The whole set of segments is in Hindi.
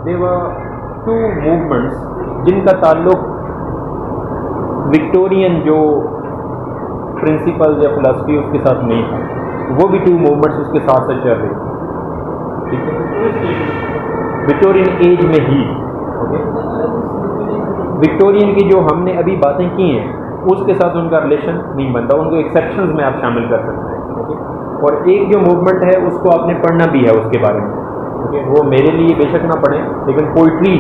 देवर टू मूवमेंट्स जिनका ताल्लुक विक्टोरियन जो प्रिंसिपल्स या फिलॉसफी उसके साथ नहीं था, वो भी 2 मूवमेंट्स उसके साथ साथ चल रही, ठीक है, विक्टोरियन एज में ही। ओके, विक्टोरियन की जो हमने अभी बातें की हैं उसके साथ उनका रिलेशन नहीं बनता, उनको एक्सेप्शंस में आप शामिल कर सकते हैं। ओके, और एक जो मूवमेंट है उसको आपने पढ़ना भी है उसके बारे में। ओके, वो मेरे लिए बेशक ना पढ़ें, लेकिन पोइट्री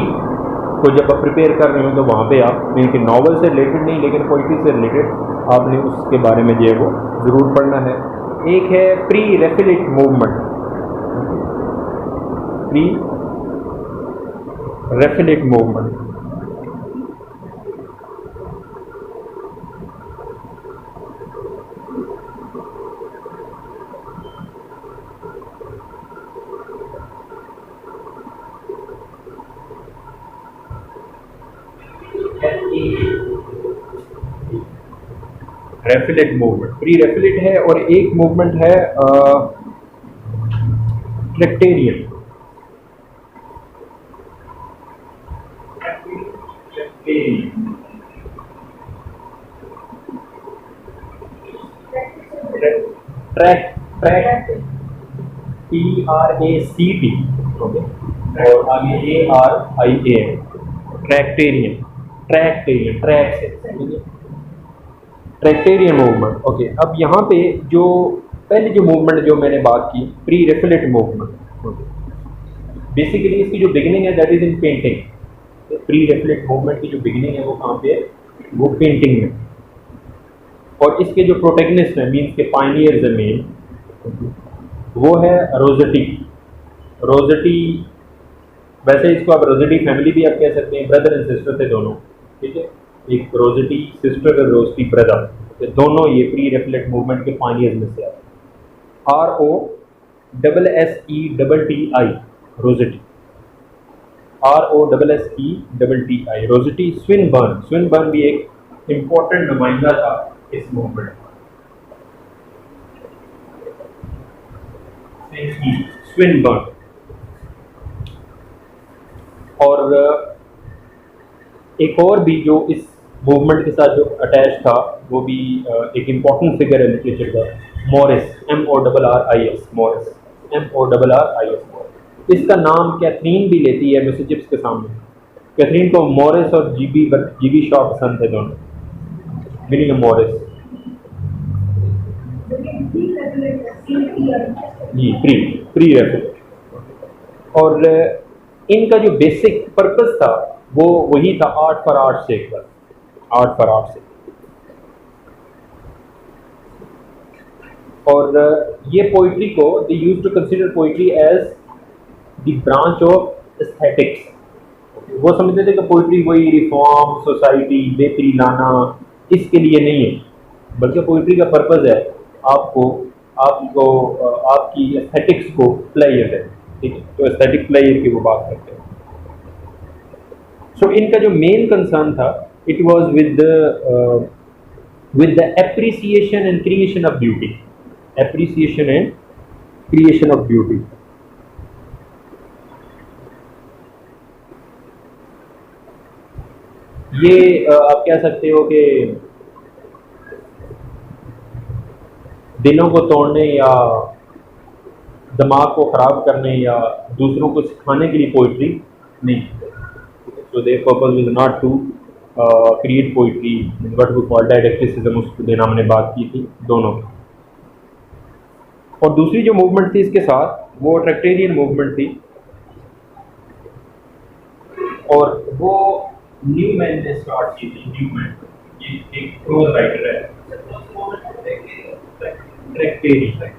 को जब आप प्रिपेयर कर रहे हो तो वहाँ पे आप, क्योंकि नॉवल से रिलेटेड नहीं लेकिन पोइट्री से रिलेटेड आपने उसके बारे में जो है वो ज़रूर पढ़ना है। एक है pre Raphaelite movement, pre Raphaelite movement. Raphaelite movement pre Raphaelite है, और एक मूवमेंट है ट्रैक्टेरियन। ट्रैक TRACT, ओके, और आगे ARIAN, ट्रैक्टेरियन, ट्रैक्टेरियन, ट्रैक से ट्रैक्टेरियन मूवमेंट। ओके, अब यहाँ पे जो पहले जो मूवमेंट जो मैंने बात की प्री रेफिलेट मूवमेंट, बेसिकली इसकी जो बिगिनिंग है that is in painting. Pre Raphaelite movement की जो बिगिनिंग है वो कहाँ पे है, वो पेंटिंग में। और इसके जो प्रोटेगनिस्ट हैं मीन्स के पायनियर ज़मीन, वो है रोजेटी। रोजेटी, वैसे इसको आप रोजेटी फैमिली भी आप कह सकते हैं, ब्रदर एंड सिस्टर थे दोनों, ठीक है, एक रोजेटी सिस्टर और रोजेटी ब्रदर, तो दोनों ये प्री रेफिलेट मूवमेंट के पायनियर्स में से आते हैं। ROSSETTI Rossetti, ROSSETTI Rossetti. Swinburne भी एक इम्पोर्टेंट नुमाइंदा था इस मूवमेंट का। स्विनबर्न, और एक और भी जो इस मूवमेंट के साथ जो अटैच था वो भी एक इम्पॉर्टेंट फिगर है लिटरेचर का, मॉरिस, MORRIS, मॉरिस, MORRIS। इसका नाम कैथरीन भी लेती है मिसिसिपी के सामने। कैथरीन को मॉरिस और जीबी शॉ पसंद थे दोनों, meaning Morris ji, pre Raphaelite. और इनका जो बेसिक पर्पस था वो वही था, आर्ट फॉर आर्ट से, आर्ट फॉर आर्ट से। और ये पोइट्री को they used to consider poetry as the branch of aesthetics. वो समझते थे कि पोइट्री वही रिफॉर्म, सोसाइटी बेहतरी लाना, इसके लिए नहीं है, बल्कि पोइट्री का पर्पस है आपको आपकी एस्थेटिक्स को प्लेयर है, ठीक है, तो एस्थेटिक प्लेयर की वो बात करते हैं। सो इनका जो मेन कंसर्न था, it was with the appreciation and creation of beauty, appreciation and creation of beauty. ये आप कह सकते हो कि दिलों को तोड़ने या दिमाग को ख़राब करने या दूसरों को सिखाने के लिए पोइट्री नहीं। So their purpose is not to create poetry, what we call didacticism, उसको देना हमने बात की थी दोनों की। और दूसरी जो मूवमेंट थी इसके साथ वो ट्रैक्टेरियन मूवमेंट थी, और वो न्यूमैन ने स्टार्ट की थी। न्यूमैन ये एक प्रोज राइटर है, ट्रैक्टेरियन।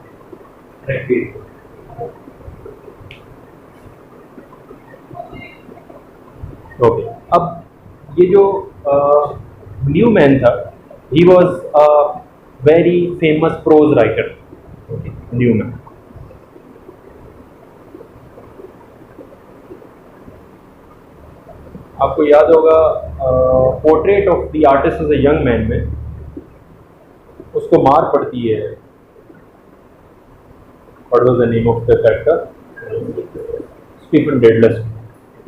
ओके, अब ये जो न्यूमैन था, he was a very famous prose writer. Newman आपको याद होगा portrait of the artist as a young man में उसको मार पड़ती है। What was the name of the character? Stephen Dedalus.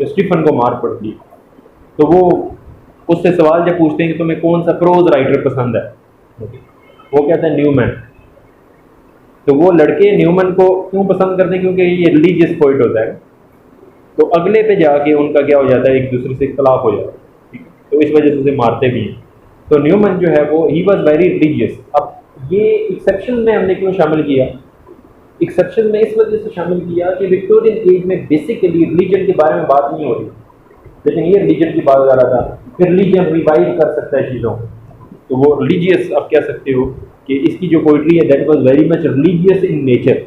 कि स्टीफन को मार पड़ती है, तो वो उससे सवाल जब पूछते हैं कि तुम्हें कौन सा प्रोज राइटर पसंद है, वो कहता है न्यूमैन। तो वो लड़के न्यूमैन को क्यों पसंद करते हैं? क्योंकि ये रिलीजियस पोइट होता है। तो अगले पे जाके उनका क्या हो जाता है, एक दूसरे से इख्तलाफ हो जाता है, ठीक है? तो इस वजह से उसे मारते भी हैं। तो न्यूमैन जो है वो ही वॉज वेरी रिलीजियस। अब ये एक्सेप्शन में हमने क्यों शामिल किया? एक्सेप्शन में इस वजह से शामिल किया कि विक्टोरियन एज में बेसिकली रिलीजन के बारे में बात नहीं हो रही, लेकिन ये रिलीजन की बात कर रहा था। फिर रिलीजन रिवाइव कर सकता है चीज़ों को, तो वो रिलीजियस आप कह सकते हो कि इसकी जो पोइट्री है that was very much religious in nature.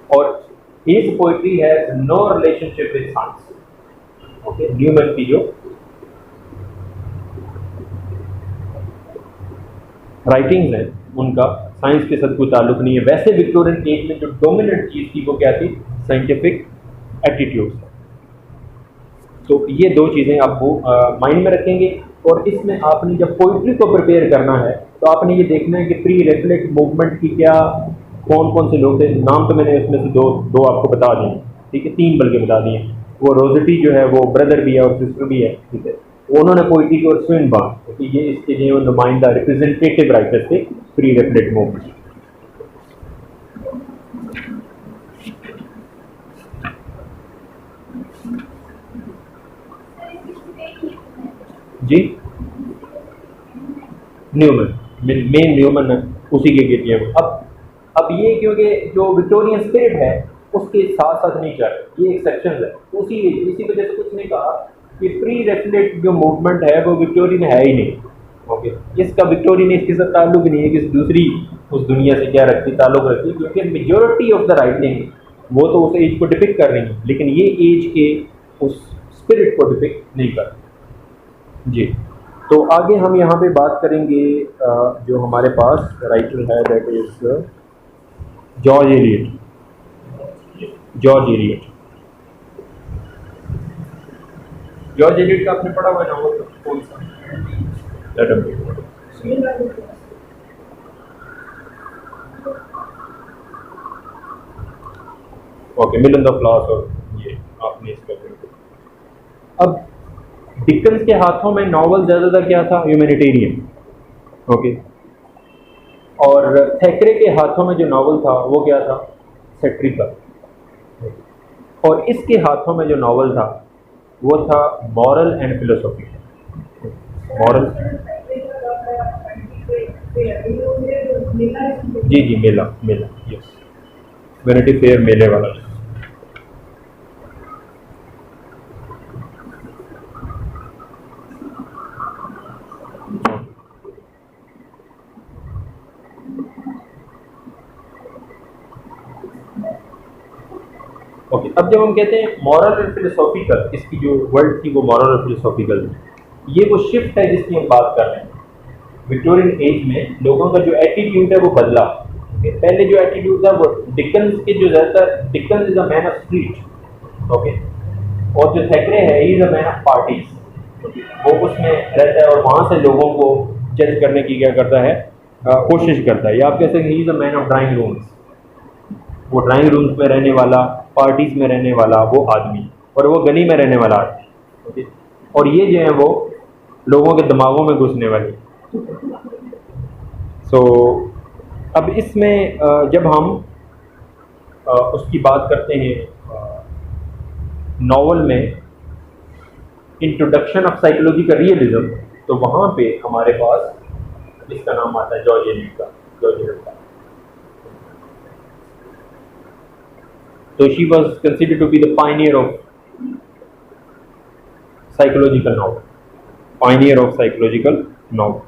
और his poetry has no relationship with science. Okay, Newman की जो राइटिंग्स हैं उनका साइंस के साथ कोई ताल्लुक नहीं है। वैसे विक्टोरियन एज में जो डोमिनेंट चीज़ थी वो क्या थी? Scientific attitude. तो ये दो चीज़ें आपको माइंड में रखेंगे। और इसमें आपने जब पोइट्री को प्रिपेयर करना है तो आपने ये देखना है कि प्री रेफ्लेक्ट मूवमेंट की क्या कौन कौन से लोग थे। नाम तो मैंने उसमें से दो आपको बता दिए, ठीक है, 3 बल्कि बता दिए। वो रोजेटी जो है वो ब्रदर भी है और सिस्टर भी है, ठीक है। उन्होंने पोइट्री को स्विनबर्न, क्योंकि ये इसके जो नुमाइंदा रिप्रेजेंटेटिव राइटर्स थे प्री रेफ्लेक्ट मूवमेंट। जी, न्यूमैन, मेन न्यूमैन है, उसी के गिरती है। अब ये क्योंकि जो विक्टोरियन स्पिरिट है उसके साथ साथ नहीं चल रहे, ये एक्सेप्शन है। इसी वजह से कुछ नहीं कहा कि प्री रेफ्लेक्ट जो मूवमेंट है वो विक्टोरियन है ही नहीं। ओके, इसका विक्टोरियन इसके साथ ताल्लुक नहीं है, किसी दूसरी उस दुनिया से क्या रखती ताल्लुक रखती, क्योंकि मेजोरिटी ऑफ द राइटिंग वो तो उस एज को डिपिक्ट कर रही है, लेकिन ये एज के उस स्पिरिट को डिपिक्ट नहीं कर जी। तो आगे हम यहाँ पे बात करेंगे जो हमारे पास राइटर है that is George Eliot. George Eliot का आपने पढ़ा हुआ नॉवल कौन सा? ओके, मिलन द फ्लावर्स, और ये आपने इसका अब डिकन्स के हाथों में नॉवल ज़्यादातर क्या था? ह्यूमैनिटेरियन। ओके, और थैकरे के हाथों में जो नॉवल था वो क्या था? सैटिरिकल। और इसके हाथों में जो नॉवल था वो था मॉरल एंड फिलोसॉफी। मॉरल, जी, मेला यस, वैनिटी फेयर मेले वाला। ओके, अब जब हम कहते हैं मॉरल और फिलोसॉफिकल, इसकी जो वर्ड थी वो मॉरल और फिलोसॉफिकल, ये वो शिफ्ट है जिसकी हम बात कर रहे हैं। विक्टोरियन एज में लोगों का जो एटीट्यूड है वो बदला। पहले जो एटीट्यूड था वो डिकन्स के जो ज़्यादातर, Dickens is a man of street, okay, और जो थैकरे है he is a man of parties. वो उसमें रहता है और वहाँ से लोगों को जज करने की क्या करता है, कोशिश करता है। या आप कह सकते हैं he is a man of drawing rooms. वो ड्राइंग रूम्स में रहने वाला, पार्टीज में रहने वाला वो आदमी, और वो गली में रहने वाला आदमी, ओके। और ये जो है वो लोगों के दिमागों में घुसने वाली। सो अब इसमें जब हम उसकी बात करते हैं नॉवल में इंट्रोडक्शन ऑफ साइकोलॉजी का रियलिज्म, तो वहाँ पे हमारे पास इसका नाम आता है जॉर्ज एलियट का। So she was considered to be the pioneer of psychological novel.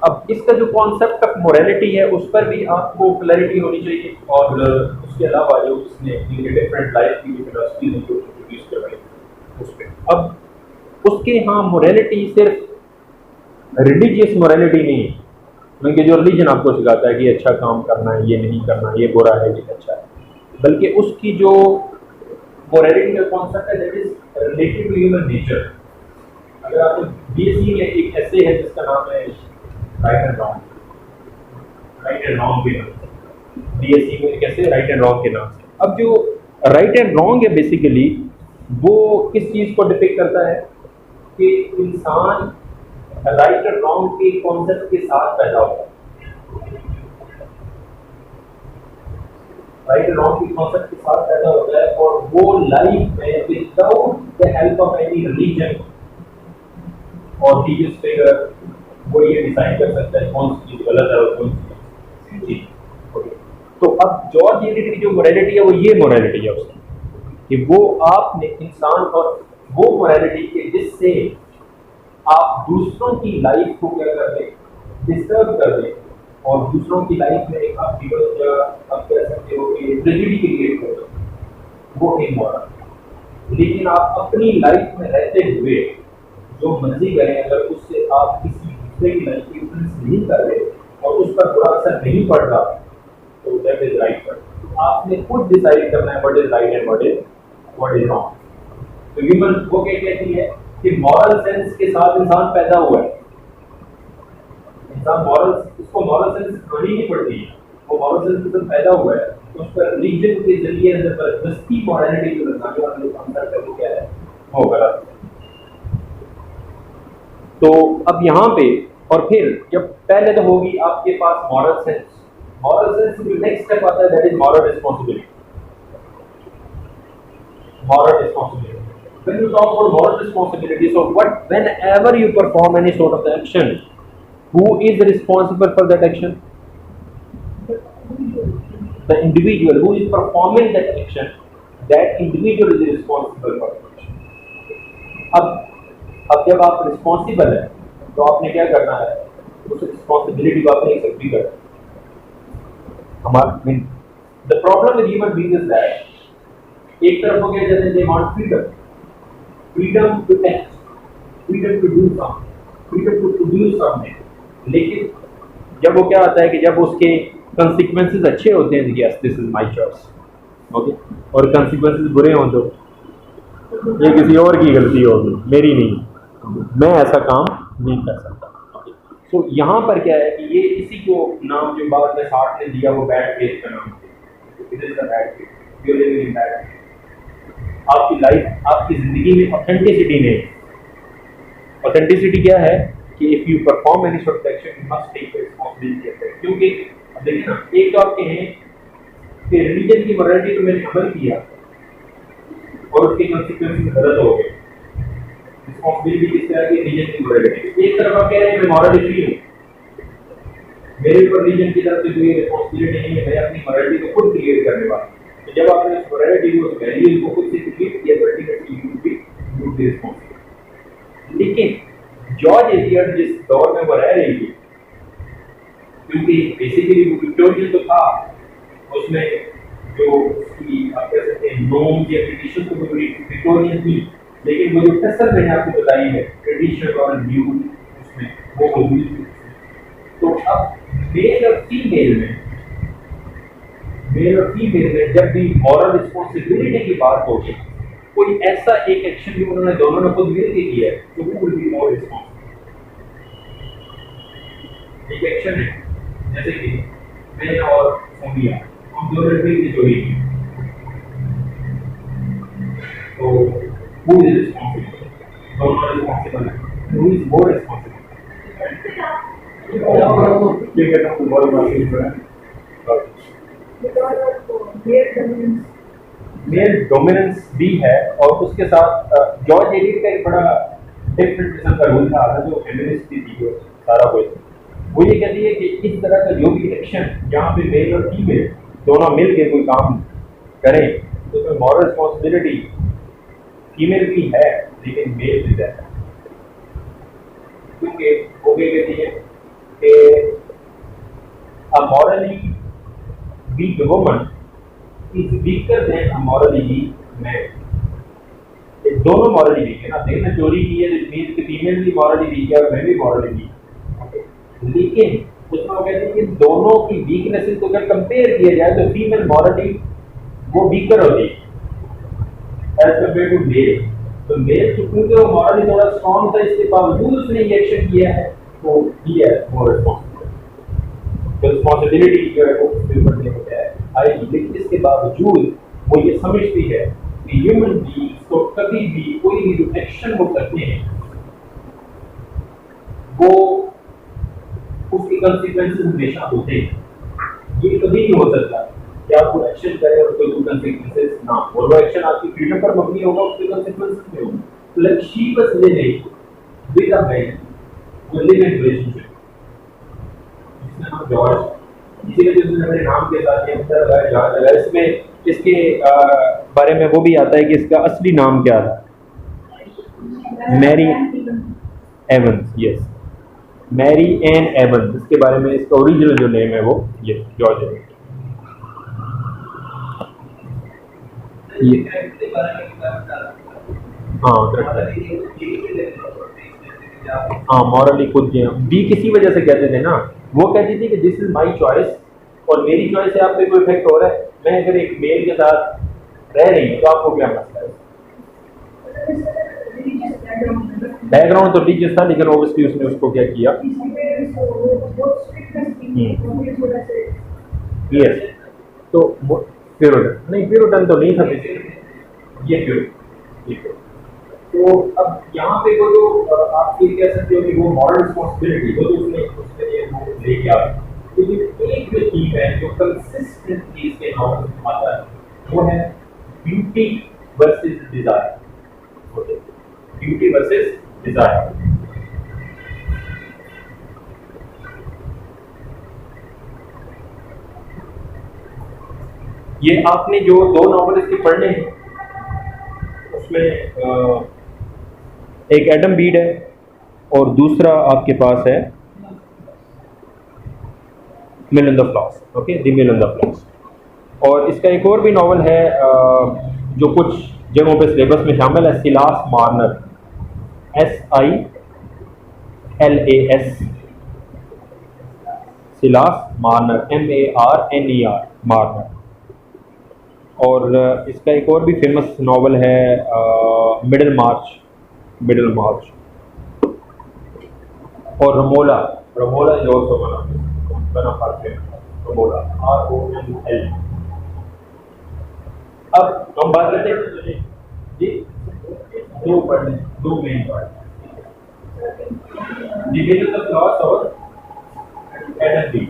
अब इसका जो कॉन्सेप्ट ऑफ मोरालिटी है उस पर भी आपको क्लैरिटी होनी चाहिए, और उसके अलावा जो उसने डिफरेंट लाइफ की फिलॉसफी इंट्रोड्यूस करवाई उस पर। अब उसके यहाँ मोरालिटी सिर्फ रिलीजियस मोरालिटी नहीं है, क्योंकि जो रिलीजन आपको सिखाता है कि अच्छा काम करना है, ये नहीं करना, ये बुरा है, ये अच्छा है, बल्कि उसकी जो मोरालिटी का कॉन्सेप्ट है that is related to human nature. अगर आपको बीएससी में एक ऐसे है जिसका नाम है right and wrong, right and wrong के नाम से, DSE में कैसे राइट एंड रॉन्ग के नाम से। अब जो राइट एंड रॉन्ग है बेसिकली वो किस चीज़ को डिपिक्ट करता है कि इंसान राइट और रॉन्ग के कॉन्सेप्ट के साथ पैदा होता है, राइट एंड रॉन्ग के कॉन्सेप्ट के साथ पैदा होता है, और वो लाइफ में without the help of any religion और रिलीजियस फिगर वो ये डिसाइड कर सकता है कौन सी चीज गलत है और कौन सी चीज ओके। तो अब जॉर्ज एलियट की जो मोरालिटी है वो ये मोरालिटी है उसकी कि वो आपने इंसान और वो मोरालिटी के जिससे आप दूसरों की लाइफ को क्या कर दें, डिस्टर्ब कर दें, और दूसरों की लाइफ में एक आप कह सकते हो कि ट्रेजेडी क्रिएट कर दो, वो इमोरल। लेकिन आप अपनी लाइफ में रहते हुए जो मर्जी करें, अगर उससे आप किसी दूसरे की लाइफ की इन्फ्लुएंस नहीं कर रहे और उस पर बुरा असर नहीं पड़ रहा, तो दैट इज राइट। पर आपने खुद डिसाइड करना है what is right and what is wrong. तो ह्यूमन वो क्या कहती है कि मॉरल सेंस के साथ इंसान पैदा हुआ है, इंसान मॉरल, उसको मॉरल सेंस सिखानी नहीं पड़ती है, वो मॉरल सेंस के साथ पैदा हुआ है, तो उस पर रिलीजन के जरिए जबरदस्ती मॉरलिटी जो लगाने वाले लोग अंदर का वो क्या है, वो गलत है। तो अब यहाँ पे और फिर जब पहले तो होगी आपके पास मॉरल सेंस, मॉरल सेंस जो नेक्स्ट स्टेप आता है that is moral responsibility. Moral responsibility. When you talk about moral responsibility, so whenever you perform any sort of the action, who is responsible for that action? The individual who is performing that action, that individual is responsible for that action. अब जब आप रिस्पॉन्सिबल है तो आपने क्या करना है, उस रिस्पॉन्सिबिलिटी को आपने एक्सेप्ट भी करना है। हमारा the problem with human being is that एक तरफ हो गया जैसे they want freedom, freedom to act, freedom to do something, freedom to produce something, लेकिन जब वो क्या होता है कि जब उसके कंसिक्वेंसेस अच्छे होते हैं, yes this is my choice okay, और कंसिक्वेंसेस बुरे हों तो ये किसी और की गलती होगी, मेरी नहीं, मैं ऐसा काम नहीं कर सकता। तो यहाँ पर क्या है कि ये इसी को नाम जो बाद में साठ ने दिया वो बैड फेथ का नाम दिया। आपकी लाइफ, आपकी जिंदगी में ऑथेंटिसिटी नहीं। ऑथेंटिसिटी क्या है कि if you perform any sort of action you must take responsibility of it. क्योंकि अब देखिए ना, एक तो आप कहें कि रिलीजन की मोरालिटी तो मैंने अमल किया और उसके कॉन्सिक्वेंसेस गलत हो गए, रिस्पांसिबिलिटी किस तरह की रिलीजन की मोरालिटी। एक तरफ आप कह रहे हैं मैं मॉरली फ्री हूँ, मेरे ऊपर रिलीजन की तरफ से कोई रिस्पांसिबिलिटी नहीं है, मैं अपनी मोरालिटी को खुद क्रिएट करने वाला। तो जब आपने उस मोरालिटी को, उस वैल्यू को खुद से क्रिएट किया तो अल्टीमेटली यू बी रिस्पांसिबल। लेकिन जॉर्ज एलियट जिस दौर में वो रह रही थी, क्योंकि बेसिकली वो विक्टोरियन तो था, उसमें जो उसकी आप कह सकते हैं नॉर्म्स या ट्रेडिशन तो बड़ी विक्टोरियन थी, लेकिन वो जो टसल मैंने आपको बताई है ट्रेडिशन और न्यू, उसमें वो मौजूद थी। तो अब मेल और फीमेल में जब भी मॉरल रिस्पांसिबिलिटी की बात होगी, कोई ऐसा एक एक्शन भी उन्होंने दोनों ने खुद मिलकर किया है तो वो विल बी मोर रिस्पांसिबल। एक एक्शन है जैसे कि मैं और सोनिया, हम दोनों ने चोरी की, तो हु इज रिस्पांसिबल? दोनों रिस्पांसिबल है, हु इज मोर रिस्पांसिबल? ये कहता हूँ बहुत मुश्किल है। मेल डोमिनेंस भी है, और उसके साथ जॉर्ज एलियट का एक बड़ा डिफरेंट किस्म का रूल था जो फेमिनिस्ट थी जो सारा कुछ, वो ये कहती है कि इस तरह का जो भी एक्शन जहाँ पे मेल और फीमेल दोनों मिल के कोई काम करें तो उसमें मॉरल रिस्पॉन्सिबिलिटी फीमेल की है लेकिन मेल भी है। क्योंकि वो क्या कहती है कि a morally weak woman is weaker than a morally weak man। ये दोनों मॉरली वीक है ना, देखना चोरी की है तो मीन्स कि फीमेल भी मॉरली वीक है और मैं भी मॉरली वीक, लेकिन उसमें वो कहते हैं कि दोनों की वीकनेसेस को अगर कंपेयर किया जाए तो फीमेल मॉरली वो वीकर होती है एज कंपेयर टू मेल। तो मेल क्योंकि वो मॉरली थोड़ा स्ट्रॉन्ग था, इसके बावजूद उसने ये एक्शन किया है तो ही है मोर रिस्पॉन्सिबल। तो रिस्पॉन्सिबिलिटी जो है वो उसके ऊपर नहीं होता है आएगी, लेकिन इसके बावजूद वो ये समझती है कि ह्यूमन बीइंग्स को कभी भी कोई भी जो एक्शन वो करते हैं वो उसके कंसिक्वेंसेस हमेशा होते हैं। ये कभी नहीं हो सकता कि आप वो एक्शन करें और कोई कंसिक्वेंसेस ना हो, और वो एक्शन आपकी फ्रीडम पर मबनी होगा, उसके कंसिक्वेंसेस में होंगे। तो like she was living with a man वो लिव इन रिलेशनशिप, जिसका नाम जॉर्ज, इसीलिए जिसने अपने नाम के साथ ये अंतर लगाया जॉर्ज लगाया। इसमें इसके बारे में वो भी आता है कि इसका असली नाम क्या था, Mary Evans, yes, Mary Ann Evans, इसके बारे में इसका ओरिजिनल जो नेम है वो ये जॉर्ज है। हाँ हाँ, मॉरली खुद बी किसी वजह से कहते थे ना, वो कहती थी कि दिस इज माई चॉइस और मेरी चॉइस से आप पे कोई इफेक्ट हो रहा है, मैं अगर एक मेल के साथ रह रही हूँ तो आपको क्या मसला है। बैकग्राउंड तो रिलीजियस था, लेकिन ऑब्वियसली उसने उसको क्या किया, यस, तो प्यूरिटन नहीं, प्यूरिटन तो नहीं था ये प्यूरिटन। तो अब यहाँ पे वो जो आप ये कह सकते हो कि वो मॉरल रिस्पॉन्सिबिलिटी वो तो उसने ये वो लेके आ, लेकिन एक जो चीज है जो कंसिस्टेंटली इसके नाम में आता है वो है beauty versus desire. Beauty versus desire, ये आपने जो दो नॉवल इसके पढ़ने हैं उसमें एक एडम बीड है और दूसरा आपके पास है mill in the Floss, okay, the mill in the Floss. और इसका एक और भी नॉवल है जो कुछ जगहों पे सिलेबस में शामिल है, Silas Marner, SILAS, Silas Marner, MARNER, Marner. और इसका एक और भी फेमस नॉवल है मिडल मार्च, मिडल मार्च। और Romola, Romola is also one of our favourite, Romola, ROML। अब हम बात करते हैं जी, दो पढ़ने, दो main part, detail of class और एडम बी।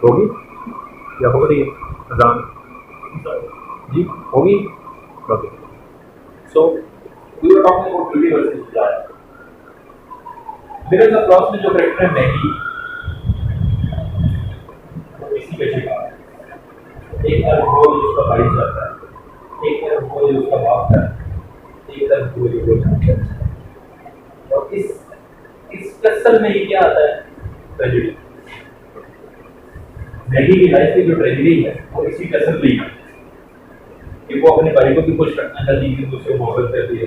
होगी या हो रही है अजान जी, होगी, okay. So we were talking about beauty versus desire. Mirror the cross में जो कैरेक्टर है मैगी, वो इसी पे शिकार है। एक तरफ वो जिसका भाई जाता है, एक तरफ वो जिसका बाप है, एक तरफ वो जो जाता है। और इस कसल में ही क्या आता है, ट्रेजेडी। मैगी की लाइफ की जो ट्रेजेडी है वो इसी कसल में ही है कि वो अपने भाई को भी खुश रखना चाहती है, उससे मोहब्बत करती है,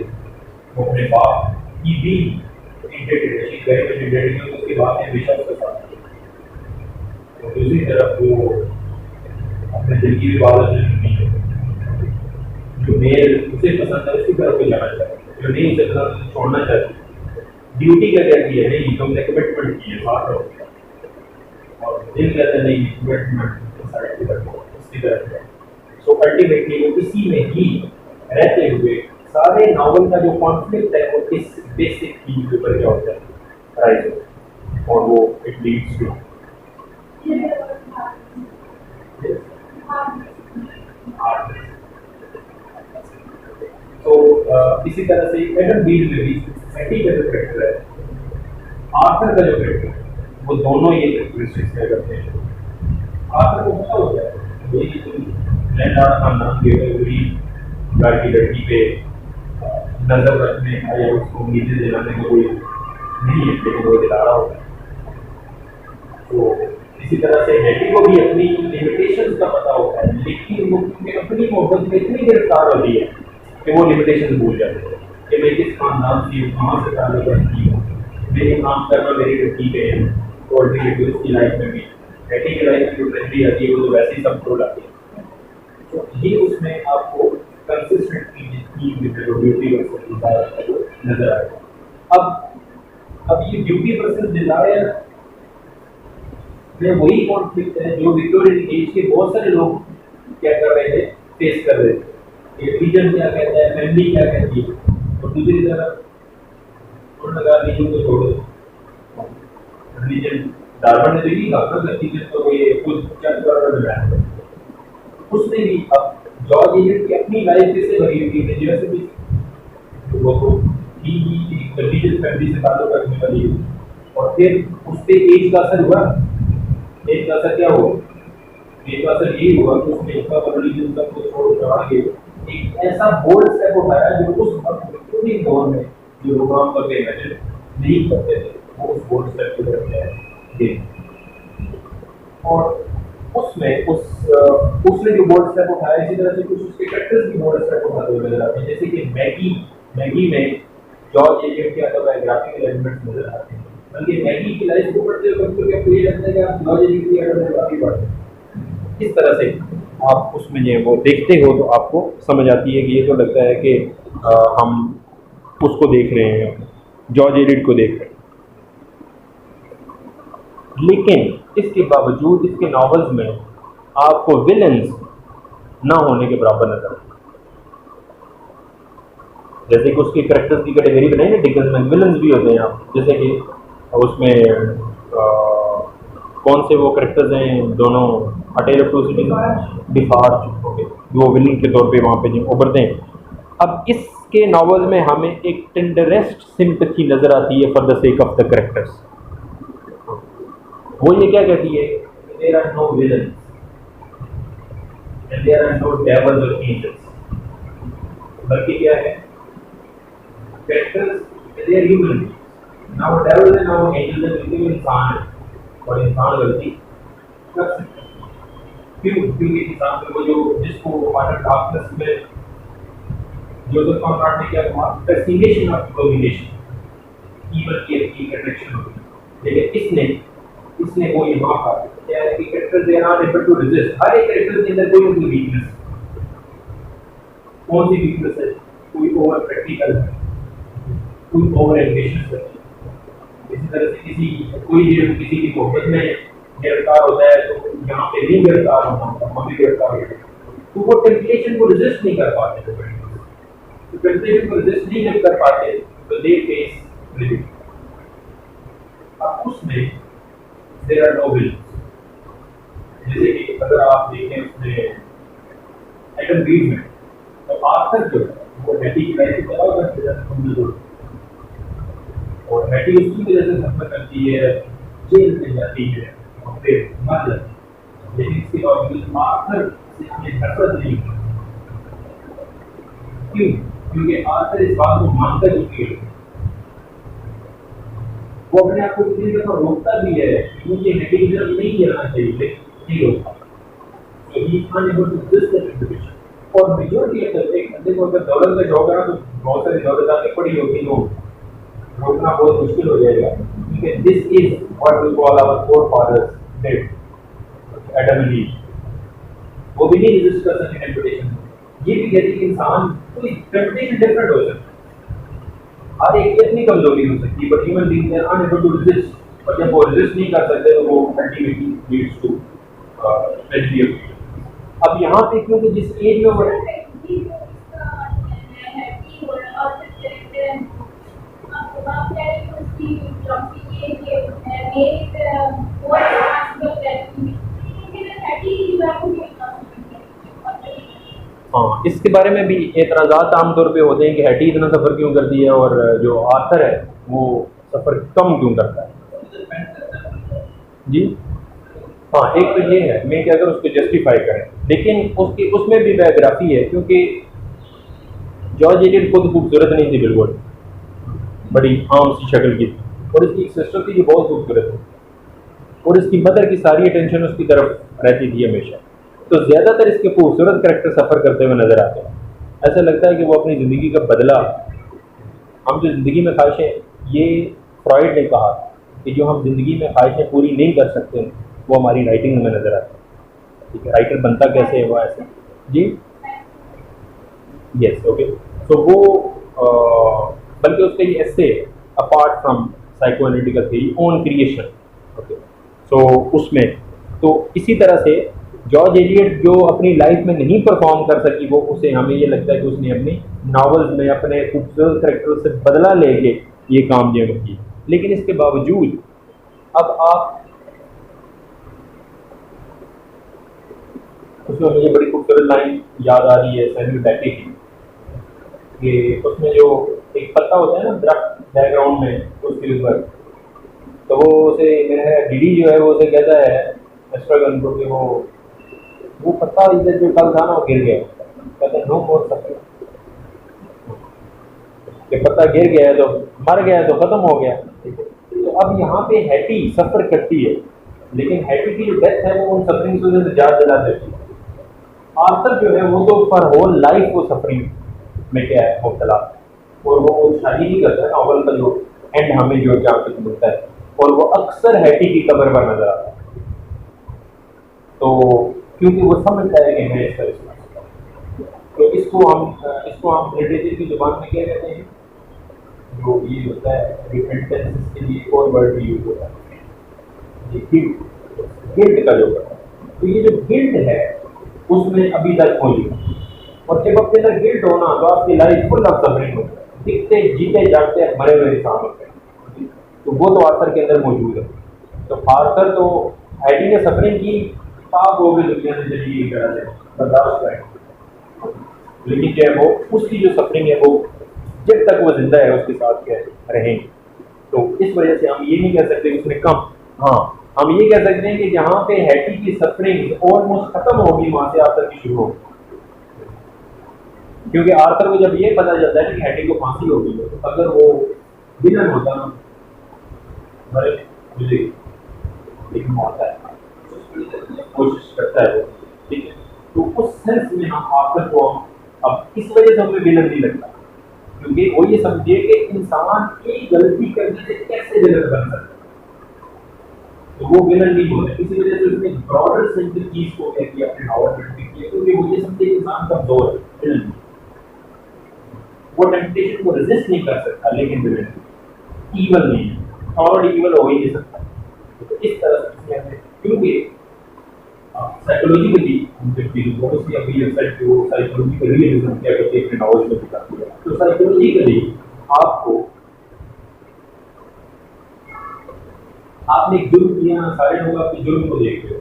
वो अपने बाप की भी उसके बाप ने हमेशा उसके साथ, और दूसरी तरफ वो अपने दिल की भी बात नहीं है, जो मेल उसे पसंद है उसकी तरफ को जाना चाहती है, जो नहीं उसे पसंद छोड़ना चाहती है। ड्यूटी का क्या किया नहीं, तुमने कमिटमेंट की है, बात हो गया। और दिल कहते नहीं कमिटमेंट साइड की तरफ उसकी तरफ है। सो अल्टीमेटली वो इसी में ही रहते हुए सारे नावल का जो कॉन्फ्लिक्ट है वो इस बेसिक थीम के ऊपर क्या होता है राइज होता है, और वो इट लीड्स टू तो इसी तरह से एडम बील में भी एटी का जो कैरेक्टर है, आर्थर का जो कैरेक्टर है, वो दोनों ये कैरेक्टरिस्टिक्स क्या करते हैं। आर्थर को पता होता है वही लैंडलॉर्ड का नाम दिया है, वही घर की लड़की पे नजर रखने का या उसको नीचे दिलाने का कोई नहीं है, लेकिन वो दिला रहा होता है। तो इसी तरह से हैटी को भी अपनी लिमिटेशंस का पता होता है, लेकिन वो अपनी मोहब्बत में इतनी गिरफ्तार होती है कि वो लिमिटेशन भूल जाते हैं कि मैं किस खानदान से कहाँ से ताल्लुक रखती हूँ, मेरे काम करना मेरी ड्यूटी पे है। तो अल्टीमेटली उसकी लाइफ में भी हैटी की लाइफ में जो ट्रेजडी आती है वो तो वैसे ही सब छोड़ आती है। तो ये उसमें आपको कंसिस्टेंटली ड्यूटी नजर आएगा। अब ये ड्यूटी वर्सेस डिजायर में वही कॉन्फ्लिक्ट है जो विक्टोरियन एज के बहुत सारे लोग क्या कर रहे थे, फेस कर रहे थे। रिलीजन क्या कहता है, फैमिली क्या कहती है, और दूसरी तरफ उन्होंने कहा रिलीजन को छोड़ो। रिलीजन डार्विन ने तो यही कहा ना, रिलीजन तो ये खुद क्या कर रहा है। उसने भी अब जॉर्ज एलियट की अपनी लाइफ जैसे भरी हुई है, जैसे भी वो तो ही एक रिलीजियस फैमिली से ताल्लुक रखने वाली है, और फिर उस पे एज का असर हुआ। एज का असर क्या हुआ? एज का असर ये हुआ कि उसने इसका रिलीजन तक को छोड़ के एक ऐसा बोल्ड स्टेप उठाया जो उस वक्त विक्टोरियन दौर में जो लोग आम तौर पे इमेजिन नहीं करते थे, वो उस बोल्ड स्टेप की तरफ गए। और उसमें उसने जो बोल्ड स्टेप उठाया, इसी तरह से कुछ उसके कैरेक्टर्स भी बोल्ड स्टेप उठाते हुए नजर आते हैं, जैसे कि मैगी में जॉर्ज एलियट के ऑटोबायोग्राफिकल एलिमेंट्स नजर आते हैं। बल्कि मैगी की लाइफ को पढ़ते हुए कभी आपको ये लगता है कि आप जॉर्ज एलियट की ऑटोबायोग्राफी पढ़ते हैं। इस तरह से आप उसमें ये वो देखते हो तो आपको समझ आती है कि ये तो लगता है कि हम उसको देख रहे हैं, जॉर्ज एलियट को देख रहे हैं। लेकिन इसके बावजूद इसके नॉवेल्स में आपको विलन्स ना होने के बराबर नजर आते हैं। जैसे कि उसके कैरेक्टर्स की कैटेगरी बनाई ना डिकेंस में, विलन्स भी होते हैं आप, जैसे कि उसमें कौन से वो कैरेक्टर्स हैं दोनों अटेल ऑफ टू सिटीज, डिफार्ज, वो विलन के तौर पे वहाँ पे जो उभरते हैं। अब इसके नॉवेल में हमें एक टेंडरेस्ट सिंपैथी नजर आती है for the sake of the characters. वो ये क्या कहती है, there are no villains and there are no devils और एंजल्स, बल्कि क्या है, characters they are human. Now devil है, नाउ एंजल है, बिल्कुल इंसान है, और इंसान गलती कर सकता है। क्योंकि इंसान को जो जिसको वाटर डार्कनेस में जोसेफ कॉनराड ने क्या कहा, फैसिनेशन ऑफ डोमिनेशन, ईवल की एक अट्रैक्शन होती है। लेकिन इसने वो ये वहाँ कहा क्या है कि characters they are able to resist. हर एक कैरेक्टर के अंदर कोई ना कोई वीकनेस। कौन सी वीकनेस है? कोई ओवर प्रैक्टिकल है, कोई ओवर एम्बिशियस है। इसी तरह से कोई किसी की मोहब्बत में गिरफ्तार होता है तो यहाँ पे नहीं गिरफ्तार होता, वहाँ भी गिरफ्तार होता है, तो वो टेम्पटेशन को रेजिस्ट नहीं कर पाते। तो टेम्पटेशन को रेजिस्ट नहीं कर पाते तो दे फेस रिजेक्शन। अब उसमें देयर आर नो विलन्स। जैसे कि अगर आप देखें उसमें एडम बील में, तो आर्थर जो है वो हैटी की लाइफ को चलाओ कर, और हैटी उसकी वजह से सफर करती है, जेल में जाती है और फिर मर जाती है। लेकिन इसके बावजूद आर्थर से हमें नफरत नहीं होती। क्यों? क्योंकि आर्थर इस बात को मानता चुकी है, वो अपने आप को किसी तरह रोकता भी है कि मुझे हैटी की तरफ नहीं गिरना चाहिए, लेकिन नहीं रोकता। तो he unable to resist the temptation. और मेजॉरिटी ऑफ एक बंदे को अगर दौलत का शौक है ना, तो बहुत सारी दौलत आके पड़ी होती हो, रोकना बहुत मुश्किल हो जाएगा। क्योंकि this is what we call our forefathers did, Adam and Eve. वो भी नहीं रेजिस्ट कर सकते टेम्पटेशन। ये भी कहती है कि इंसान कोई टेम्पटेशन डिफरेंट हो सकता है। हर एक की अपनी कमजोरी हो सकती है, but human beings are unable to resist, और जब वो रेजिस्ट नहीं कर सकते तो वो अल्टीमेटली लीड्स टू ट्रेजेडी। अब यहाँ पे क्योंकि जिस एज में वो हाँ, इसके बारे में भी एतराज़ात आमतौर पे होते हैं कि हैटी इतना सफ़र क्यों कर दिया और जो आर्थर है वो सफ़र कम क्यों करता है। जी हाँ, एक तो ये है मैं कि अगर उसको जस्टिफाई करें, लेकिन उसकी उसमें भी बायोग्राफी है, क्योंकि जॉर्ज एलियट खुद खूबसूरत नहीं थी बिल्कुल, बड़ी आम सी शक्ल की थी, और इसकी एक सिस्टर थी जो बहुत खूबसूरत थी, और इसकी मदर की सारी अटेंशन उसकी तरफ रहती थी हमेशा। तो ज़्यादातर इसके खूबसूरत करैक्टर सफ़र करते हुए नज़र आते हैं। ऐसा लगता है कि वो अपनी ज़िंदगी का बदला, हम जो ज़िंदगी में ख्वाहिशें, ये फ्रॉइड ने कहा कि जो हम ज़िंदगी में ख्वाहिशें पूरी नहीं कर सकते वो हमारी राइटिंग में नज़र आती है। ठीक है, राइटर बनता कैसे है वो ऐसे। जी यस ओके। तो वो बल्कि उसका ये ऐसे apart from psycho analytical theory on creation. Okay, तो उसमें तो इसी तरह से जॉर्ज एलियट जो अपनी लाइफ में नहीं परफॉर्म कर सकी, वो उसे हमें ये लगता है कि उसने अपनी नॉवेल्स में अपने खूबसूरत करेक्टरों से बदला लेके ये काम जो की। लेकिन इसके बावजूद अब आप उसमें मुझे बड़ी खूबसूरत लाइन याद आ रही है सैमुअल बेकेट की, कि उसमें जो एक पत्ता होता है ना दरख्त बैकग्राउंड में उसके ऊपर, तो वो उसे मेरा डीडी जो है वो उसे कहता है एस्ट्रागन को कि वो पत्ता इधर जो कल था ना वो गिर गया, कहते हैं नो मोर सफर, कि पत्ता गिर गया है तो मर गया तो खत्म हो गया। तो अब यहाँ पे हैटी सफर करती है, लेकिन हैटी की जो डेथ है वो उन सफरिंग से निजात दिला देती है। आर्थर जो है वो तो फॉर होल लाइफ वो सफरिंग में क्या है मुब्तला, और वो शादी नहीं करता है। नॉवल का जो एंड हमें जो जहाँ तक मिलता है, और वो अक्सर हैटी की कब्र पर नजर आता है, तो क्योंकि वो समझता है कि मैं इसका रिस्पॉन्स, तो इसको हम लिटरेचर की जुबान में क्या कहते हैं, जो ये होता है रिपेंटेंस के लिए एक और वर्ड यूज होता है, गिल्ट का जो होता है। तो ये जो गिल्ट है उसमें अभी तक होली, और जब आपके अंदर गिल्ट होना तो आपकी लाइफ फुल ऑफ सफरिंग होता है, दिखते जीते जागते मरे हुए इंसान होते हैं। तो वो तो आर्थर के अंदर मौजूद है। तो आर्थर तो हैटी ने सफरिंग की, पाप हो गई दुनिया से चली गई तरह से बर्दाश्त करें, लेकिन जो है वो उसकी जो सफरिंग है वो जब तक वो जिंदा है उसके साथ क्या रहेंगे। तो इस वजह से हम ये नहीं कह सकते उसने कम, हाँ हम ये कह सकते हैं कि जहाँ पे हैटी की सफरिंग ऑलमोस्ट खत्म होगी वहां से आर्थर की शुरू होगी, क्योंकि आर्थर को जब ये पता चलता है कि हैटी को फांसी होगी, तो अगर वो विलन होता ना मरे मुझे, लेकिन आता है कोशिश करता है वो, ठीक है। तो उस सेंस में हम आर्थर को अब इस वजह से हमें विलन नहीं लगता, क्योंकि वो ये समझिए कि इंसान एक गलती करने से कैसे विलन बन सकता है, तो वो विलन नहीं होता। इसी वजह से उसने ब्रॉडर सेंस की चीज को कह दिया अपने नॉवल में, क्योंकि वो ये समझे इंसान कमजोर है, विलन वो टेम्पटेशन को रेजिस्ट नहीं कर सकता, लेकिन विलन ईवल नहीं है, और ईवल हो ही नहीं सकता। तो इस तरह से क्योंकि साइकोलॉजिकली बहुत सी अभी वेबसाइट जो साइकोलॉजिकल रियलिज्म क्या कहते हैं अपने नॉलेज में दिखाती है, तो साइकोलॉजिकली आपने एक जुर्म किया, सारे लोग आपके जुर्म को देख रहे हो,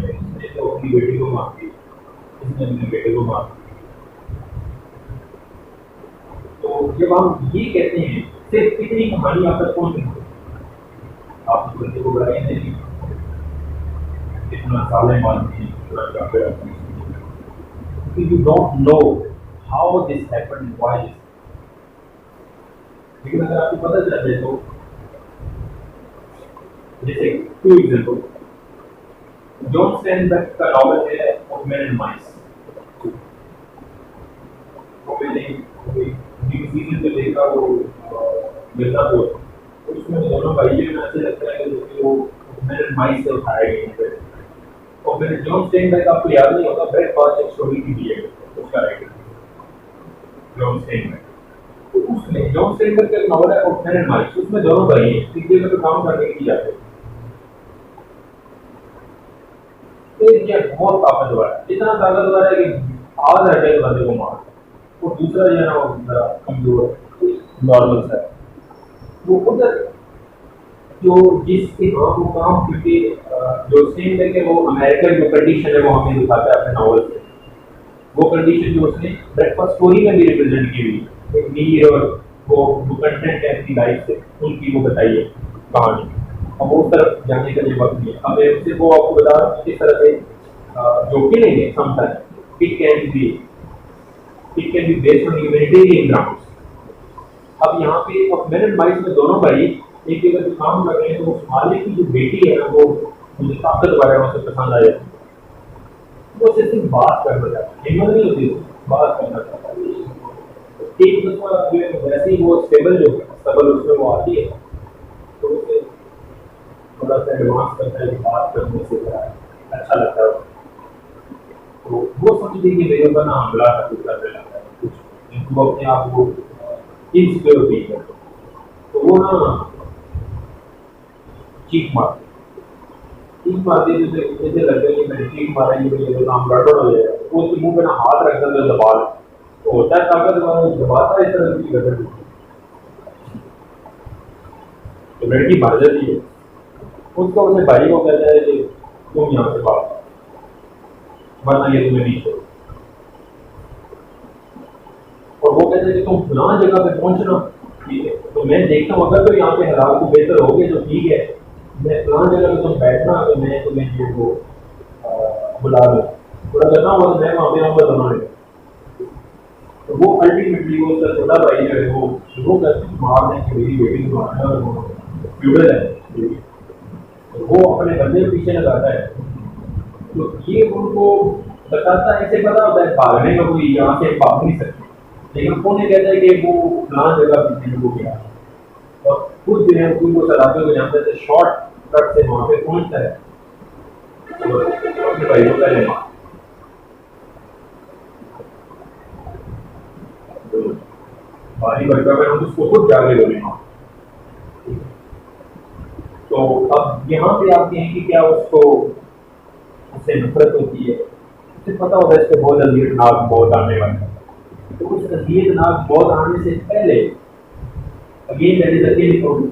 इसने तो अपनी बेटी को मार दी, इसने अपने बेटे को मार दिया। तो जब हम ये कहते हैं सिर्फ कितनी कहानी आप तक पहुंच सकती है, आप बच्चे को बुराई नहीं, इतना साले मानती है, you don't know how this happened and why this, लेकिन अगर आपको पता चल जाए तो जैसे टू एग्जाम्पल, जॉन स्टेनबेक का नॉवल है ऑफ मैन एंड माइस, वो मैंने सीजन में देखा, वो मिर्जापुर, उसमें दोनों भाइयों में ऐसे लगता है कि वो मैन एंड माइस से उठाए गए हैं। और मैंने जॉन स्टेनबेक आपको याद नहीं होगा, ब्रेकफास्ट एक स्टोरी की दी है उसका राइटर जॉन स्टेनबेक, तो उस उसमें जॉन स्टेनबर्ग का एक नॉवल है ऑफ मैन एंड माइस, उसमें दोनों भाई हैं, एक जगह पे काम करने के लिए जाते हैं। तो ये बहुत ताकतवर है, इतना ताकतवर है कि आग हटे तो बंदे को मार, वो दूसरा जो है ना वो जरा कमजोर नॉर्मल सा है। वो उधर जो जिसके हाँ वो काम क्योंकि जो सेम करके वो अमेरिकन जो कंडीशन है वो हमें दिखाता है अपने नॉवल से, वो कंडीशन जो उसने ब्रेकफास्ट स्टोरी में भी रिप्रेजेंट की हुई, एक नीड और वो कंटेंट है अपनी लाइफ से उनकी वो बताई है कहानी। अब वो उस तरफ जाने का जो वक्त नहीं है, अब मैं उससे वो आपको बता रहा हूँ किस तरह से जो किलिंग है sometime it can be based on humanitarian grounds. अब यहाँ पे मैन एंड माइस में दोनों भाई एक जगह जो काम कर रहे हैं, तो वो मालिक की जो बेटी है ना वो मुझे ताकतवर है, मुझे पसंद आया, वो सिर्फ बात करना चाहता है, हिम्मत नहीं होती बात करना चाहता है। एक दफा जो है वैसे ही वो स्टेबल उसमें वो आती है, तो उसे थोड़ा सा एडवांस करता है, बात करने से अच्छा लगता है। तो वो समझती कि मेरे ऊपर ना हमला कुछ करने लगता है, कुछ वो अपने आप को इनसिक्योर फील करते, तो वो ना चीख मारती जैसे लगता है कि मैंने चीख मारा ये तो काम गड़बड़ हो जाएगा, वो उसके मुंह पे ना हाथ रख देते दबा, तो होता है ताकत दबाता है इस तरह की गड़बड़, तो लड़की मर जाती है। उसको अपने भाई को कहता है कि तुम यहाँ से भाग, वरना ये तुम्हें नहीं छोड़ो, और वो कहते हैं कि तुम फलां जगह पे पहुंचना, ठीक है, तो मैं देखता हूँ अगर तो यहाँ पे हालात को बेहतर हो गए तो ठीक है, मैं फलां जगह पे तुम बैठना तो मैं तुम्हें जो वो बुला दूँ, थोड़ा करना होगा तो मैं वहाँ पे आऊँगा तुम्हारे। तो वो अल्टीमेटली वो उसका छोटा भाई जो है वो करते मारने की मेरी बेटी को मारना है, और वो फ्यूडल है, तो वो अपने बंदे के पीछे लगाता है, तो ये उनको बताता है, इसे पता होता है भागने का कोई यहाँ से भाग नहीं सकते, लेकिन उन्हें कहता है कि वो फलां जगह पीछे को गया, और कुछ दिन है उनको चलाते हुए जानते थे शॉर्ट कट से वहां पे पहुंचता है, और अपने भाई को पहले मार, तो भारी भड़का में हम उसको खुद जाके बोले मार। तो अब यहाँ पे आते हैं कि क्या उसको उससे नफरत होती है, उसे पता होता है इसको बहुत अजीबनाक मौत आने वाली है, तो उस अजीबनाक मौत आने से पहले again that is again produce,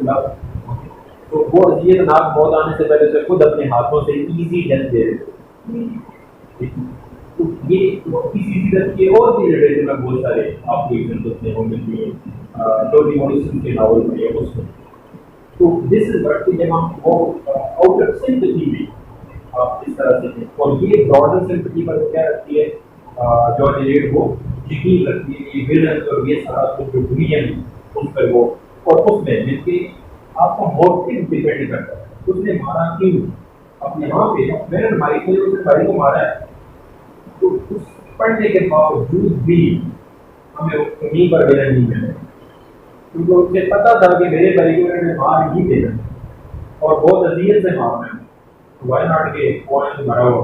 तो वो अजीबनाक मौत आने से पहले उसे खुद अपने हाथों से इजी डेथ दे देते। तो ये इसी तरह के और भी रिलेटेड में बहुत सारे आपको एग्जाम्पल्स देखने को मिलते हैं टोनी मॉरिसन के नॉवल में या उसमें। तो दिस इज व्हाट जब हम वो आउट ऑफ सिंपैथी भी इस तरह से हैं, और ये ब्रॉडर सिंपैथी पर क्या रखती है जॉर्ज एलियट, वो यकीन रखती है कि विलन और ये सारा कुछ जो दुनिया में उस पर वो, और उसमें जिसके आपका मोटिव डिपेंड करता है, उसने मारा क्यों। अब यहाँ पे मैंने भाई को उसने भाई को मारा है, तो उस पढ़ने के बावजूद भी हमें उन्हीं पर विलन नहीं मिले, क्योंकि उसे पता था कि मेरे भाई को मैंने मार ही देना और बहुत अजीज से मारना है, तो वाई नॉट के पॉइंट भरा हो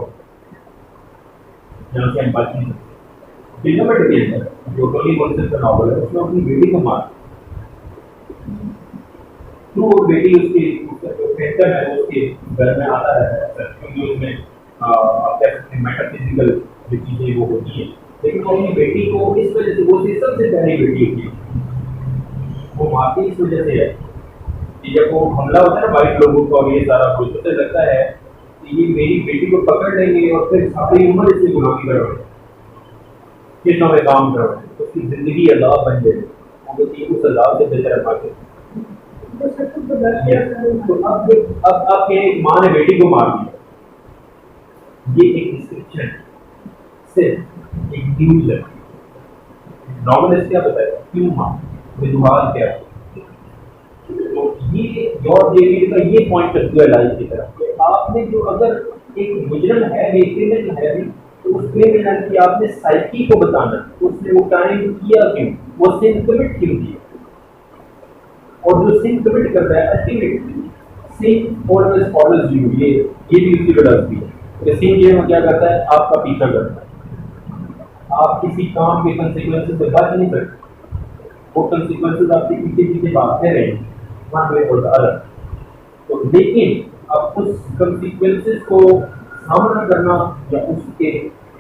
जहाँ से हम बात नहीं सकते। डिनोमेट के अंदर जो टोनी मॉरिसन का नॉवल है उसमें अपनी बेटी को मार, तो वो बेटी उसकी जो पेंटर है उसके घर में आता है, क्योंकि उसमें आप कह सकते हैं मेटाफिजिकल जो चीज़ें वो होती है, लेकिन वो अपनी बेटी को इस वजह से, वो सबसे पहली बेटी होती है, वो मारती इस वजह से है कि जब वो हमला होता है ना वाइट लोगों को और ये सारा कुछ, उसे लगता है कि ये मेरी बेटी को पकड़ लेंगे और फिर सारी उम्र इससे गुलामी करवाएंगे, कितनों में काम करवाएंगे, तो उसकी जिंदगी अजाब बन जाएगी, वो उस अजाब से बेहतर है। तो अब एक माँ ने बेटी को मार दिया, ये एक डिस्क्रिप्शन सिर्फ एक न्यूज है, नॉवलिस्ट क्या बताएगा क्यों मार, विद्वान क्या, तो ये जॉर्ज एलियट का ये पॉइंट रखता है लाइफ की तरफ कि आपने जो अगर एक मुजरिम है भी, क्रिमिनल है भी, तो उस क्रिमिनल की आपने साइकी को बताना, उसने वो क्राइम किया क्यों, वो सिन कमिट क्यों किया, और जो सिन कमिट करता है ultimately sin always follows you, ये भी उसकी फिलॉसफी है। तो सिन जो है क्या करता है, आपका पीछा करता है, आप किसी काम के कंसेक्वेंसेस से बच नहीं सकते, वो कंसिक्वेंसेस आपके पीछे पीछे भागते रहे वन वे और द अदर। तो लेकिन अब उस कंसिक्वेंसेस को सामना करना या उसके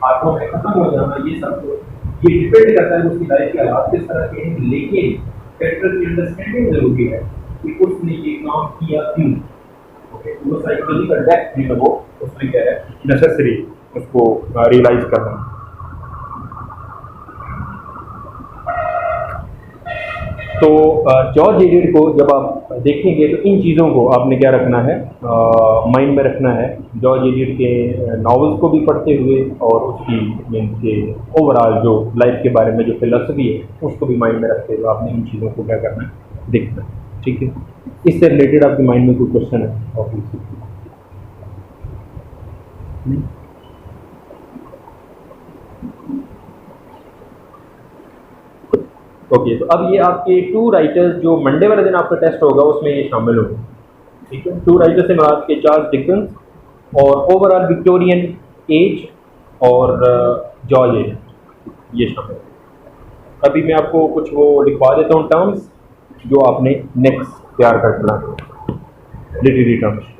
हाथों में खत्म हो जाना, ये डिपेंड करता है उसकी लाइफ के हालात किस तरह के हैं। लेकिन कैरेक्टर की अंडरस्टैंडिंग जरूरी है कि उसने ये काम किया क्यों। ओके, वो साइकोलॉजिकल डेप्थ जो है वो उसमें क्या है नेसेसरी उसको रियलाइज करना। तो जॉर्ज एलियट को जब आप देखेंगे तो इन चीज़ों को आपने क्या रखना है, माइंड में रखना है। जॉर्ज एलियट के नॉवेल्स को भी पढ़ते हुए और उसकी मीन्स के ओवरऑल जो लाइफ के बारे में जो फिलॉसफी है उसको भी माइंड में रखते हुए आपने इन चीज़ों को क्या करना है, देखना है। ठीक है, इससे रिलेटेड आपके माइंड में कोई क्वेश्चन है ऑब्वियसली? ओके, तो अब ये आपके 2 राइटर्स जो मंडे वाले दिन आपका टेस्ट होगा उसमें ये शामिल होंगे। ठीक है, 2 राइटर्स से मराद के चार्ल्स डिकेंस और ओवरऑल विक्टोरियन एज और जॉर्ज एलियट, ये शामिल है। अभी मैं आपको कुछ वो लिखवा देता हूँ टर्म्स जो आपने नेक्स्ट तैयार कर लेना, लिटरेरी टर्म्स।